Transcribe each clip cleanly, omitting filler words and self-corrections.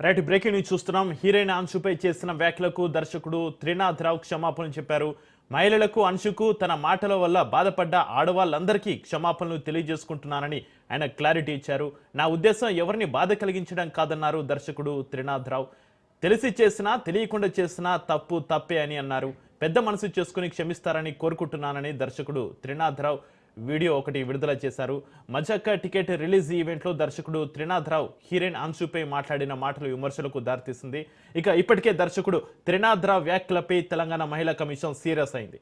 Right breaking news చూస్తున్నాం. Heroine అంశుపై చేసిన వ్యాఖ్యలకు దర్శకుడు త్రినాథ్ రావు క్షమాపణలు చెప్పారు. మహిళలకు అంశుకు తన మాటల వల్ల బాధపడ్డ ఆడవాళ్ళందరికీ క్షమాపణలు తెలియజేసుకుంటున్నానని ఆయన క్లారిటీ ఇచ్చారు. నా ఉద్దేశం ఎవరిని బాధ కలిగించడం కాదన్నారు దర్శకుడు త్రినాథ్ రావు. తెలిసి చేసినా తెలియకుండా చేసినా తప్పు తప్పే అని అన్నారు. పెద్ద మనసు చేసుకుని క్షమిస్తారని కోరుకుంటున్నానని దర్శకుడు త్రినాథ్ రావు వీడియో ఒకటి విడుదల చేశారు. మజాకా టికెట్ రిలీజ్ ఈవెంట్లో దర్శకుడు త్రినాథ్ రావు హీరోయిన్ అంశుపై మాట్లాడిన మాటలు విమర్శలకు దారితీసింది. ఇక ఇప్పటికే దర్శకుడు త్రినాథ్ రావు వ్యాఖ్యలపై తెలంగాణ మహిళా కమిషన్ సీరియస్ అయింది.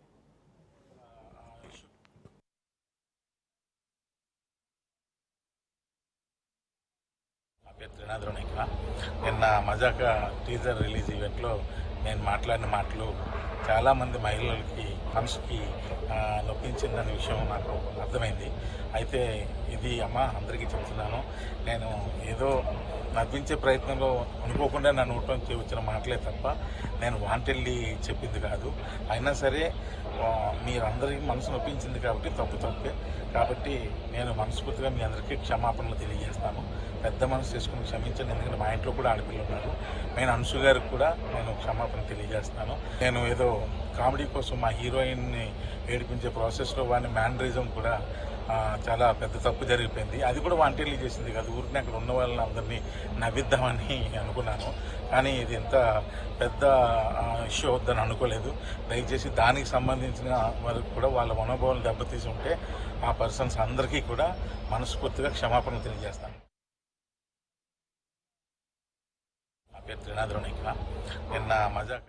నిన్న మజాకా టీజర్ రిలీజ్ ఈవెంట్లో నేను మాట్లాడిన మాటలు చాలామంది మహిళలకి మనసుకి నొప్పించిందనే విషయం నాకు అర్థమైంది. అయితే ఇది అందరికీ చెప్తున్నాను, నేను ఏదో నవ్వించే ప్రయత్నంలో అనుకోకుండా నా నోట్లోంచి వచ్చిన మాటలే తప్ప నేను వాంటెళ్ళి చెప్పింది కాదు. అయినా సరే మీరందరికీ మనసు నొప్పించింది కాబట్టి తప్పే. కాబట్టి నేను మనస్ఫూర్తిగా మీ అందరికీ క్షమాపణలు తెలియజేస్తాను. పెద్ద మనసు చేసుకుని క్షమించండి. ఎందుకంటే మా ఇంట్లో కూడా ఆడపిల్లలు ఉన్నారు. నేను అంశు గారికి కూడా నేను క్షమాపణ తెలియజేస్తాను. నేను ఏదో కామెడీ కోసం మా హీరోయిన్ని ఏడిపించే ప్రాసెస్లో వాడిని మ్యానరిజం కూడా చాలా పెద్ద తప్పు జరిగిపోయింది. అది కూడా వాంటెడ్లీ చేసింది కాదు, ఊరికి అక్కడ ఉన్న వాళ్ళని అందరినీ నవ్విద్దామని అనుకున్నాను. కానీ ఇది ఎంత పెద్ద ఇష్యూ అవుద్దని అనుకోలేదు. దయచేసి దానికి సంబంధించిన వరకు కూడా వాళ్ళ మనోభావాలు దెబ్బతీసి ఉంటే ఆ పర్సన్స్ అందరికీ కూడా మనస్ఫూర్తిగా క్షమాపణ తెలియజేస్తాను. నా పేరు త్రినాథ్ రావు. నిన్న మజాక్